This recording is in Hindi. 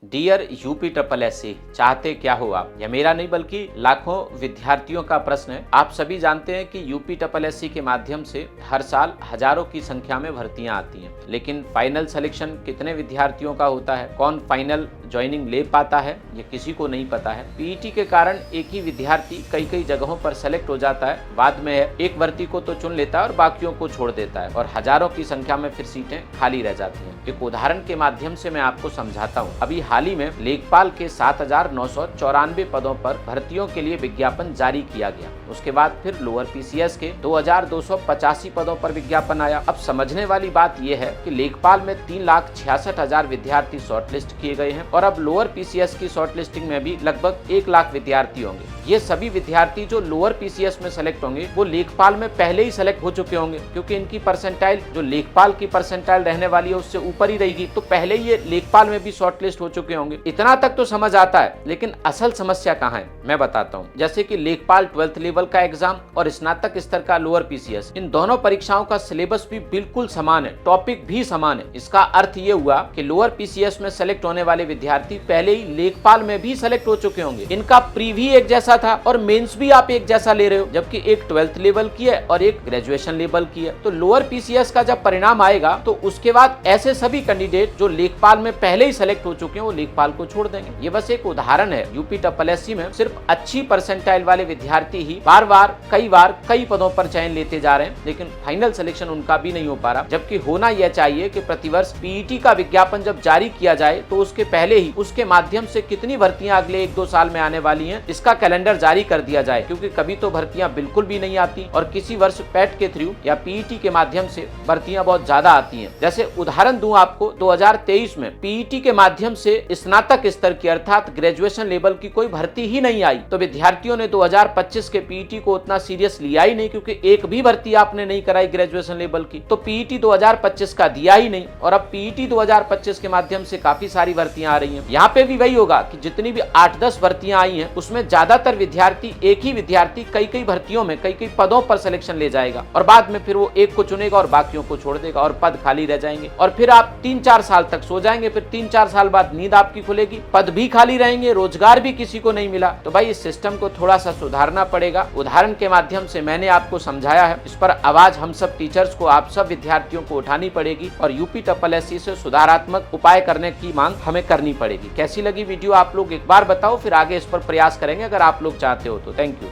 डियर यूपी ट्रिपल एससी, चाहते क्या हो आप? यह मेरा नहीं बल्कि लाखों विद्यार्थियों का प्रश्न है। आप सभी जानते हैं कि यूपी ट्रिपल एससी के माध्यम से हर साल हजारों की संख्या में भर्तियां आती हैं, लेकिन फाइनल सिलेक्शन कितने विद्यार्थियों का होता है, कौन फाइनल ज्वाइनिंग ले पाता है, ये किसी को नहीं पता है। पीईटी के कारण एक ही विद्यार्थी कई कई जगहों पर सेलेक्ट हो जाता है, बाद में एक भर्ती को तो चुन लेता है और बाकियों को छोड़ देता है और हजारों की संख्या में फिर सीटें खाली रह जाती हैं। एक उदाहरण के माध्यम से मैं आपको समझाता हूँ। अभी हाल ही में लेखपाल के 7,994 पदों पर भर्तियों के लिए विज्ञापन जारी किया गया। उसके बाद फिर लोअर पीसीएस के 2,285 पदों पर विज्ञापन आया। अब समझने वाली बात यह है कि लेखपाल में 3,66,000 विद्यार्थी शॉर्टलिस्ट किए गए हैं और अब लोअर पीसीएस की शॉर्टलिस्टिंग में भी लगभग 1 लाख विद्यार्थी होंगे। ये सभी विद्यार्थी जो लोअर पीसीएस में सेलेक्ट होंगे वो लेखपाल में पहले ही सेलेक्ट हो चुके होंगे, क्योंकि इनकी परसेंटाइल जो लेखपाल की परसेंटाइल रहने वाली है उससे ऊपर ही रहेगी, तो पहले ही ये लेखपाल में भी शॉर्टलिस्ट हो चुके होंगे। इतना तक तो समझ आता है, लेकिन असल समस्या कहाँ है मैं बताता हूँ। जैसे कि लेखपाल 12th लेवल का एग्जाम और स्नातक स्तर का लोअर पीसीएस, इन दोनों परीक्षाओं का सिलेबस भी बिल्कुल समान है, टॉपिक भी समान है। इसका अर्थ ये हुआ कि लोअर पीसीएस में सेलेक्ट होने वाले विद्यार्थी पहले ही लेखपाल में भी सेलेक्ट हो चुके होंगे। इनका प्री भी एक जैसा था और मेंस भी आप एक जैसा ले रहे हो, जबकि एक 12th लेवल की है और एक ग्रेजुएशन लेवल की है। तो लोअर पीसीएस का जब परिणाम आएगा तो उसके बाद ऐसे सभी कैंडिडेट जो लेखपाल में पहले ही सेलेक्ट हो चुके हैं वो लेखपाल को छोड़ देंगे। ये बस एक उदाहरण है। यूपी ट्रिपल एससी में सिर्फ अच्छी परसेंटाइल वाले विद्यार्थी ही बार बार कई पदों पर चयन लेते जा रहे हैं, लेकिन फाइनल सिलेक्शन उनका भी नहीं हो पा रहा। जबकि होना यह चाहिए कि प्रतिवर्ष पीईटी का विज्ञापन जब जारी किया जाए तो उसके पहले ही उसके माध्यम से कितनी भर्तियां अगले 1-2 साल में आने वाली हैं इसका कैलेंडर जारी कर दिया जाए, क्योंकि कभी तो भर्तियां बिल्कुल भी नहीं आती और किसी वर्ष पैट के थ्रू या पीईटी के माध्यम से भर्तियां बहुत ज्यादा आती हैं। जैसे उदाहरण दूं आपको, 2023 में पीईटी के माध्यम से स्नातक स्तर की अर्थात ग्रेजुएशन लेवल की कोई भर्ती ही नहीं आई, तो विद्यार्थियों ने 2025 के पीईटी को उतना सीरियस लिया ही नहीं, क्योंकि एक भी भर्ती आपने नहीं कराई ग्रेजुएशन लेवल की, तो पीईटी 2025 का दिया ही नहीं। और अब पीईटी 2025 के माध्यम से काफी सारी भर्तियां आ रही हैं। यहाँ पे भी वही होगा कि जितनी भी 8-10 भर्तियां आई हैं उसमें ज्यादातर विद्यार्थी एक ही विद्यार्थी कई भर्तियों में कई पदों पर सिलेक्शन ले जाएगा और बाद में फिर वो एक को चुनेगा और बाकियों को छोड़ देगा और पद खाली रह जाएंगे और फिर आप 3-4 साल तक सो जाएंगे। फिर 3-4 साल बाद नींद आपकी खुलेगी, पद भी खाली रहेंगे, रोजगार भी किसी को नहीं मिला। तो भाई इस सिस्टम को थोड़ा सा सुधारना पड़ेगा। उदाहरण के माध्यम से मैंने आपको समझाया है, इस पर आवाज हम सब टीचर्स को, आप सब विद्यार्थियों को उठानी पड़ेगी और यूपी ट्रिपल एससी से सुधारात्मक उपाय करने की मांग हमें करनी पड़ेगी। कैसी लगी वीडियो आप लोग एक बार बताओ, फिर आगे इस पर प्रयास करेंगे अगर आप लोग चाहते हो तो। Thank you.